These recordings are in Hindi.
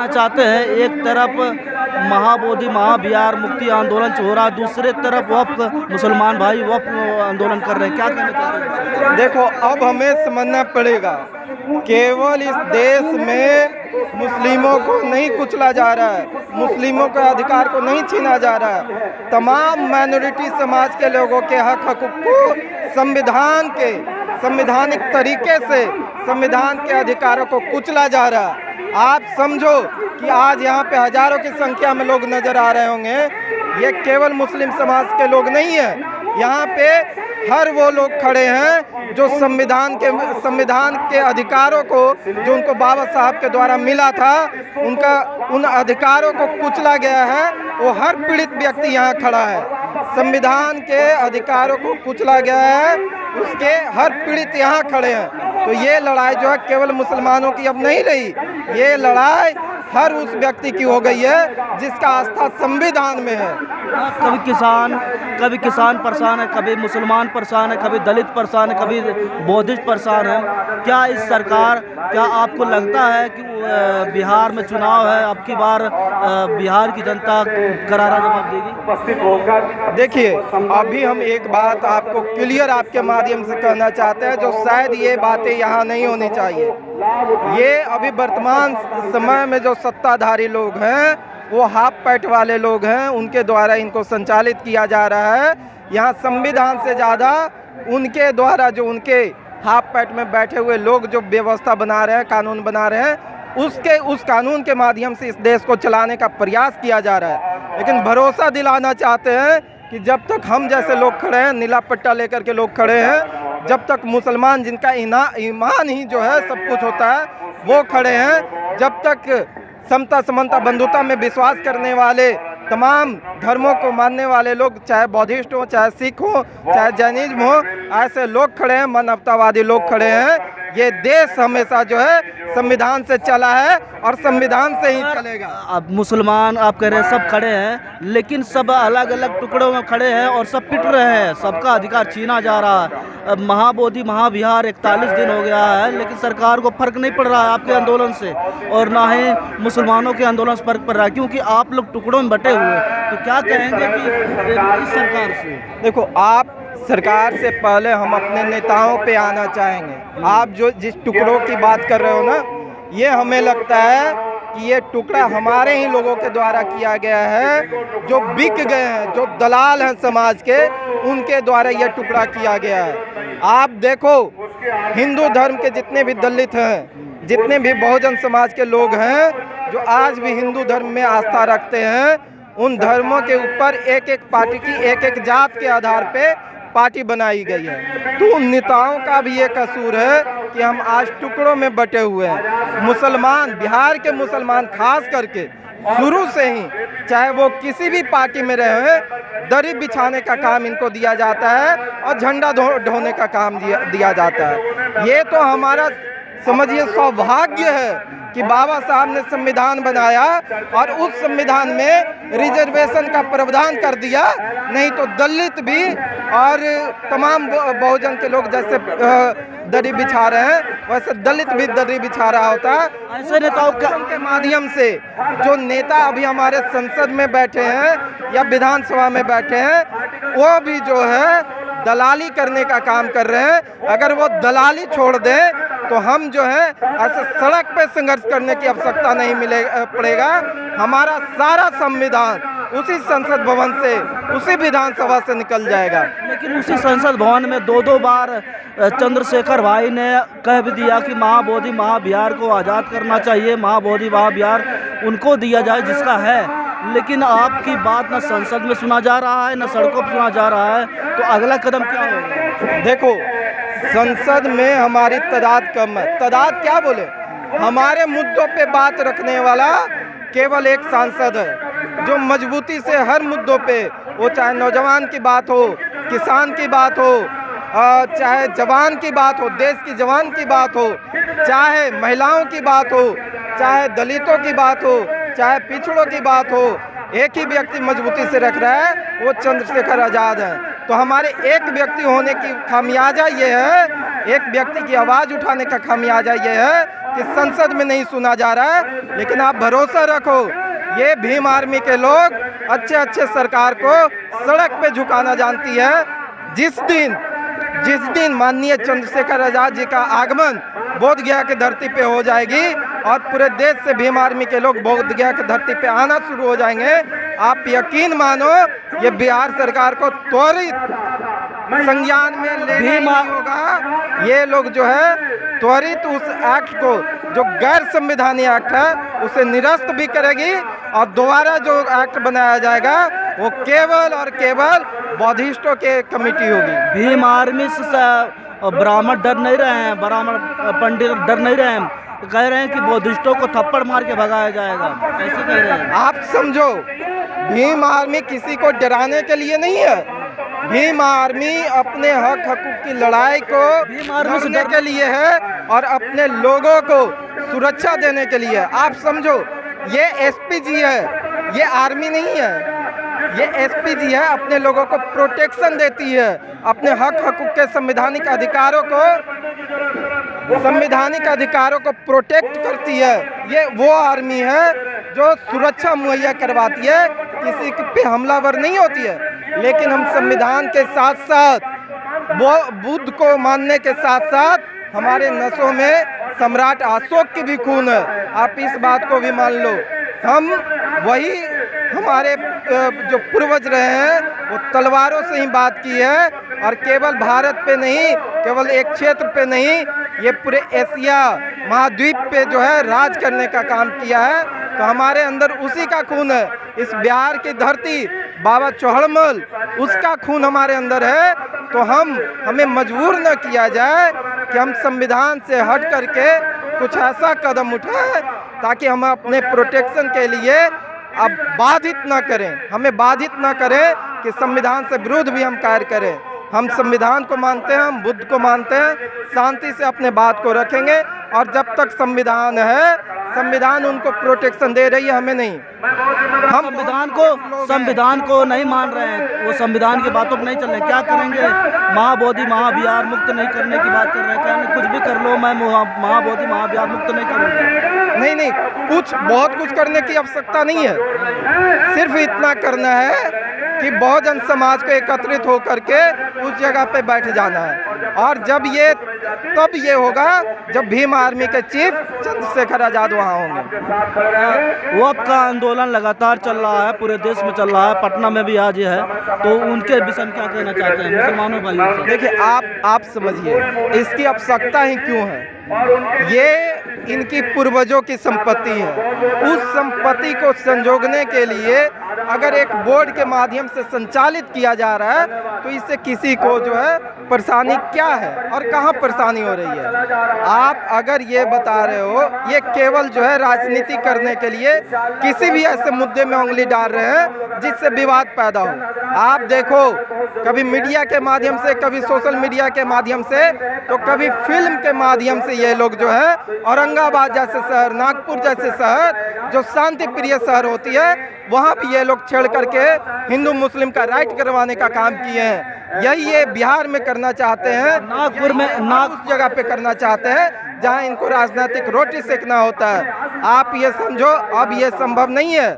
चाहते हैं एक तरफ महाबोधि महाविहार मुक्ति आंदोलन हो रहा, दूसरे तरफ वक्फ मुसलमान भाई वक्फ आंदोलन कर रहे हैं, क्या कहना चाहते हैं? देखो, अब हमें समझना पड़ेगा, केवल इस देश में मुस्लिमों को नहीं कुचला जा रहा है, मुस्लिमों के अधिकार को नहीं छीना जा रहा है, तमाम माइनॉरिटी समाज के लोगों के हक हकूक़ को संवैधानिक तरीके से संविधान के अधिकारों को कुचला जा रहा है। आप समझो कि आज यहाँ पे हजारों की संख्या में लोग नजर आ रहे होंगे, ये केवल मुस्लिम समाज के लोग नहीं है, यहाँ पे हर वो लोग खड़े हैं जो संविधान के अधिकारों को, जो उनको बाबा साहब के द्वारा मिला था, उन अधिकारों को कुचला गया है। वो हर पीड़ित व्यक्ति यहाँ खड़ा है, संविधान के अधिकारों को कुचला गया है, उसके हर पीड़ित यहाँ खड़े हैं। तो ये लड़ाई जो है केवल मुसलमानों की अब नहीं रही, ये लड़ाई हर उस व्यक्ति की हो गई है जिसका आस्था संविधान में है। कभी किसान परेशान है, कभी मुसलमान परेशान है, कभी दलित परेशान है, कभी बौद्धिस्ट परेशान है। क्या आपको लगता है कि बिहार में चुनाव है, अब की बार बिहार की जनता करारा जवाब देगी? देखिए, अभी हम एक बात आपको क्लियर आपके माध्यम से कहना चाहते हैं, जो शायद ये बातें यहाँ नहीं होनी चाहिए। ये अभी वर्तमान समय में जो सत्ताधारी लोग हैं, वो हाफ पैंट वाले लोग हैं, उनके द्वारा इनको संचालित किया जा रहा है। यहाँ संविधान से ज़्यादा उनके द्वारा, जो उनके हाफ पैंट में बैठे हुए लोग जो व्यवस्था बना रहे हैं, कानून बना रहे हैं, उस कानून के माध्यम से इस देश को चलाने का प्रयास किया जा रहा है। लेकिन भरोसा दिलाना चाहते हैं कि जब तक हम जैसे लोग खड़े हैं, नीला पट्टा लेकर के लोग खड़े हैं, जब तक मुसलमान जिनका ईमान ही जो है सब कुछ होता है, वो खड़े हैं, जब तक समता समानता बंधुता में विश्वास करने वाले तमाम धर्मों को मानने वाले लोग, चाहे बौद्धिस्ट हो, चाहे सिख हो, चाहे जैनिज्म हो, ऐसे लोग खड़े हैं, मानवतावादी लोग खड़े हैं। ये देश हमेशा जो है संविधान से चला है और संविधान से ही चलेगा। अब मुसलमान आप कह रहे हैं सब खड़े हैं, लेकिन सब अलग अलग टुकड़ों में खड़े हैं और सब पिट रहे हैं, सबका अधिकार छीना जा रहा है। अब महाबोधि महाविहार 41 दिन हो गया है, लेकिन सरकार को फर्क नहीं पड़ रहा है आपके आंदोलन से, और ना ही मुसलमानों के आंदोलन से फर्क पड़ रहा है, क्योंकि आप लोग टुकड़ों में बटे हुए। तो क्या कहेंगे कि इस सरकार से? देखो, आप सरकार से पहले हम अपने नेताओं पे आना चाहेंगे। आप जो जिस टुकड़ों की बात कर रहे हो ना, ये हमें लगता है कि ये टुकड़ा हमारे ही लोगों के द्वारा किया गया है, जो बिक गए हैं, जो दलाल हैं समाज के, उनके द्वारा ये टुकड़ा किया गया है। आप देखो, हिंदू धर्म के जितने भी दलित हैं, जितने भी बहुजन समाज के लोग हैं, जो आज भी हिंदू धर्म में आस्था रखते हैं, उन धर्मों के ऊपर एक एक पार्टी की एक एक जात के आधार पे पार्टी बनाई गई है। तो उन नेताओं का भी ये कसूर है कि हम आज टुकड़ों में बटे हुए हैं। मुसलमान, बिहार के मुसलमान खास करके शुरू से ही, चाहे वो किसी भी पार्टी में रहे, दरी बिछाने का काम इनको दिया जाता है और झंडा ढोने का काम दिया जाता है। ये तो हमारा समझिए सौभाग्य है कि बाबा साहब ने संविधान बनाया और उस संविधान में रिजर्वेशन का प्रावधान कर दिया, नहीं तो दलित भी और तमाम बहुजन के लोग जैसे दरी बिछा रहे हैं, वैसे दलित भी दरी बिछा रहा होता है। ऐसे नेताओं के माध्यम से जो नेता अभी हमारे संसद में बैठे हैं या विधानसभा में बैठे हैं, वो भी जो है दलाली करने का काम कर रहे हैं। अगर वो दलाली छोड़ दें तो हम जो है ऐसे सड़क पे संघर्ष करने की आवश्यकता नहीं पड़ेगा। हमारा सारा संविधान उसी संसद भवन से, उसी विधानसभा से निकल जाएगा। लेकिन उसी संसद भवन में दो बार चंद्रशेखर भाई ने कह भी दिया कि महाबोधि महाविहार को आज़ाद करना चाहिए, महाबोधि महाविहार उनको दिया जाए जिसका है। लेकिन आपकी बात न संसद में सुना जा रहा है, न सड़कों पर सुना जा रहा है, तो अगला कदम क्या होगा? देखो, संसद में हमारी तादाद कम है। तादाद क्या बोले, हमारे मुद्दों पे बात रखने वाला केवल एक सांसद है, जो मजबूती से हर मुद्दों पे, वो चाहे नौजवान की बात हो, किसान की बात हो, चाहे जवान की बात हो, देश की जवान की बात हो, चाहे महिलाओं की बात हो, चाहे दलितों की बात हो, चाहे पिछड़ों की बात हो, एक ही व्यक्ति मजबूती से रख रहा है, वो चंद्रशेखर आज़ाद है। तो हमारे एक व्यक्ति होने की खामियाजा ये है, एक व्यक्ति की आवाज़ उठाने का खामियाजा ये है कि संसद में नहीं सुना जा रहा है। लेकिन आप भरोसा रखो, ये भीम आर्मी के लोग अच्छे अच्छे सरकार को सड़क पे झुकाना जानती है। जिस दिन माननीय चंद्रशेखर आज़ाद जी का आगमन बोध गया की धरती पे हो जाएगी और पूरे देश से भीम आर्मी के लोग बोध गया की धरती पे आना शुरू हो जाएंगे, आप यकीन मानो ये बिहार सरकार को त्वरित संज्ञान में लेना होगा। ये लोग जो है त्वरित उस एक्ट को, जो गैर संवैधानिक एक्ट है, उसे निरस्त भी करेगी और दोबारा जो एक्ट बनाया जाएगा वो केवल और केवल बौद्धिस्टों के कमेटी होगी। भीम आर्मी से ब्राह्मण डर नहीं रहे हैं, ब्राह्मण पंडित डर नहीं रहे हैं, कह रहे हैं कि बौद्धिस्टों को थप्पड़ मार के भगाया जाएगा, ऐसे कह रहे हैं। आप समझो, भीम आर्मी किसी को डराने के लिए नहीं है, भीम आर्मी अपने हक हकूक की लड़ाई को लड़ने के लिए है और अपने लोगों को सुरक्षा देने के लिए है। आप समझो, ये एसपीजी है, ये आर्मी नहीं है, ये एसपीजी है, अपने लोगों को प्रोटेक्शन देती है, अपने हक हकूक के संवैधानिक अधिकारों को प्रोटेक्ट करती है। ये वो आर्मी है जो सुरक्षा मुहैया करवाती है, किसी पे हमलावर नहीं होती है। लेकिन हम संविधान के साथ साथ वो बुद्ध को मानने के साथ साथ हमारे नसों में सम्राट अशोक की भी खून है, आप इस बात को भी मान लो। हम वही हमारे जो पूर्वज रहे हैं वो तलवारों से ही बात की है और केवल भारत पे नहीं, केवल एक क्षेत्र पे नहीं, ये पूरे एशिया महाद्वीप पे जो है राज करने का काम किया है। तो हमारे अंदर उसी का खून है, इस बिहार की धरती बाबा चौहड़मल, उसका खून हमारे अंदर है। तो हमें मजबूर न किया जाए कि हम संविधान से हट करके कुछ ऐसा कदम उठाएं ताकि हम अपने प्रोटेक्शन के लिए अब बाधित ना करें, हमें बाधित ना करें कि संविधान से विरुद्ध भी हम कार्य करें। हम संविधान को मानते हैं, हम बुद्ध को मानते हैं, शांति से अपने बात को रखेंगे और जब तक संविधान है, संविधान उनको प्रोटेक्शन दे रही है, हमें नहीं। हम संविधान को नहीं मान रहे हैं, वो संविधान की बातों पर नहीं चल रहे, क्या करेंगे? महाबोधि महाविहार मुक्त नहीं करने की बात कर रहे हैं, क्या कुछ भी कर लो, मैं महाबोधि महाविहार मुक्त नहीं करूँगा। नहीं, बहुत कुछ करने की आवश्यकता नहीं है, सिर्फ इतना करना है कि बहुजन समाज को एकत्रित होकर के उस जगह पे बैठ जाना है। और तब ये होगा जब भीम आर्मी के चीफ चंद्रशेखर आज़ाद वहाँ होंगे। वो आपका आंदोलन लगातार चल रहा है, पूरे देश में चल रहा है, पटना में भी आज है, तो उनके विषय में क्या कहना चाहते हैं मुसलमानों भाइयों से? देखिए, आप समझिए इसकी आवश्यकता ही क्यों है। ये इनकी पूर्वजों की संपत्ति है, उस संपत्ति को संजोगने के लिए अगर एक बोर्ड के माध्यम से संचालित किया जा रहा है तो इससे किसी को जो है परेशानी क्या है और कहाँ परेशानी हो रही है। आप अगर ये बता रहे हो ये केवल जो है राजनीति करने के लिए किसी भी ऐसे मुद्दे में उंगली डाल रहे हैं जिससे विवाद पैदा हो। आप देखो, कभी मीडिया के माध्यम से, कभी सोशल मीडिया के माध्यम से, तो कभी फिल्म के माध्यम से ये लोग जो है औरंगाबाद जैसे शहर, नागपुर जैसे शहर जो शांति प्रिय शहर होती है, वहाँ भी ये लोग छेड़ करके हिंदू मुस्लिम का राइट करवाने का काम किए हैं। यही ये बिहार में करना चाहते हैं, नागपुर में उस जगह पे करना चाहते हैं जहाँ इनको राजनीतिक रोटी सेकना होता है। आप ये समझो, अब ये संभव नहीं है।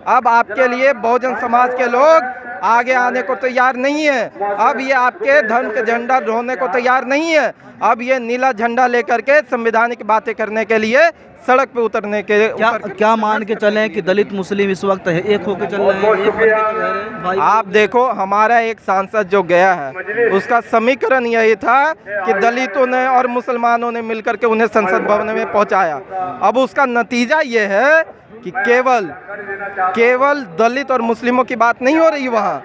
अब आपके लिए बहुजन समाज के लोग आगे आने को तैयार नहीं है। अब ये आपके धर्म के झंडा ढोने को तैयार नहीं है। अब ये नीला झंडा लेकर के संवैधानिक बातें करने के लिए सड़क पे उतरने के क्या मान के चलें कि दलित मुस्लिम इस वक्त एक होकर चल रहे हैं, एक बनके भाई? आप देखो, हमारा एक सांसद जो गया है उसका समीकरण यही था कि दलितों ने और मुसलमानों ने मिलकर के उन्हें संसद भवन में पहुंचाया। अब उसका नतीजा ये है कि केवल दलित और मुस्लिमों की बात नहीं हो रही, वहाँ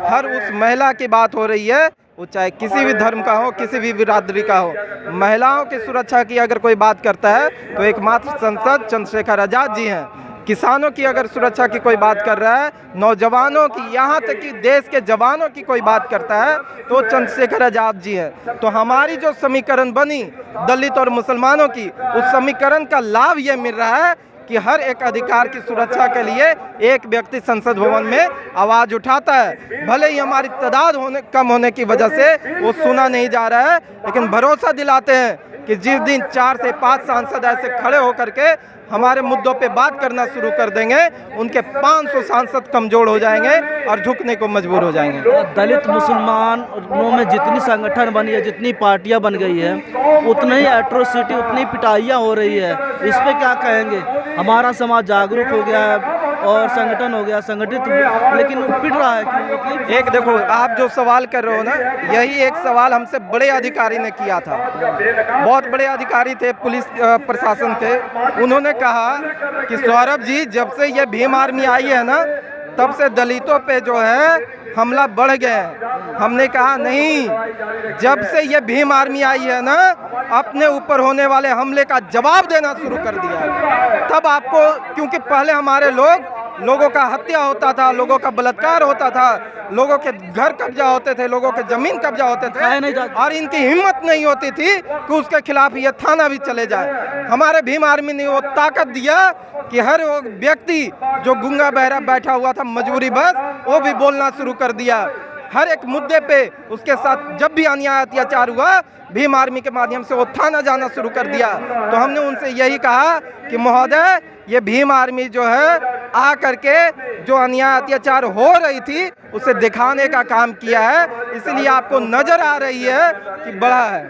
हर उस महिला की बात हो रही है, वो चाहे किसी भी धर्म का हो, किसी भी बिरादरी का हो। महिलाओं की सुरक्षा की अगर कोई बात करता है तो एकमात्र सांसद चंद्रशेखर आज़ाद जी हैं। किसानों की अगर सुरक्षा की कोई बात कर रहा है, नौजवानों की, यहाँ तक कि देश के जवानों की कोई बात करता है तो चंद्रशेखर आज़ाद जी हैं। तो हमारी जो समीकरण बनी दलित और मुसलमानों की, उस समीकरण का लाभ ये मिल रहा है कि हर एक अधिकार की सुरक्षा के लिए एक व्यक्ति संसद भवन में आवाज़ उठाता है। भले ही हमारी तादाद कम होने की वजह से वो सुना नहीं जा रहा है, लेकिन भरोसा दिलाते हैं कि जिस दिन 4 से 5 सांसद ऐसे खड़े होकर के हमारे मुद्दों पे बात करना शुरू कर देंगे, उनके 500 सांसद कमजोर हो जाएंगे और झुकने को मजबूर हो जाएंगे। दलित मुसलमानों में जितनी संगठन बनी है, जितनी पार्टियां बन गई है, उतनी ही एट्रोसिटी, उतनी पिटाइयां हो रही है। इस पे क्या कहेंगे? हमारा समाज जागरूक हो गया है और संगठन हो गया संगठित, लेकिन पिट रहा है क्योंकि एक देखो, आप जो सवाल कर रहे हो ना, यही एक सवाल हमसे बड़े अधिकारी ने किया था। बहुत बड़े अधिकारी थे, पुलिस प्रशासन थे। उन्होंने कहा कि सौरभ जी, जब से ये भीम आर्मी आई है ना, तब से दलितों पे जो है हमला बढ़ गया है। हमने कहा नहीं, जब से ये भीम आर्मी आई है ना, अपने ऊपर होने वाले हमले का जवाब देना शुरू कर दिया है। तब आपको, क्योंकि पहले हमारे लोगों का हत्या होता था, लोगों का बलात्कार होता था, लोगों के घर कब्जा होते थे, लोगों के जमीन कब्जा होते थे, और इनकी हिम्मत नहीं होती थी कि उसके खिलाफ ये थाना भी चले जाए। हमारे भीम आर्मी ने वो ताकत दिया कि हर वो व्यक्ति जो गूंगा बहरा बैठा हुआ था मजबूरी बस, वो भी बोलना शुरू कर दिया। हर एक मुद्दे पे उसके साथ जब भी अन्याय अत्याचार हुआ, भीम आर्मी के माध्यम से वो थाना जाना शुरू कर दिया। तो हमने उनसे यही कहा कि महोदय, ये भीम आर्मी जो है आ करके जो अन्याय अत्याचार हो रही थी उसे दिखाने का काम किया है, इसलिए आपको नजर आ रही है कि बड़ा है।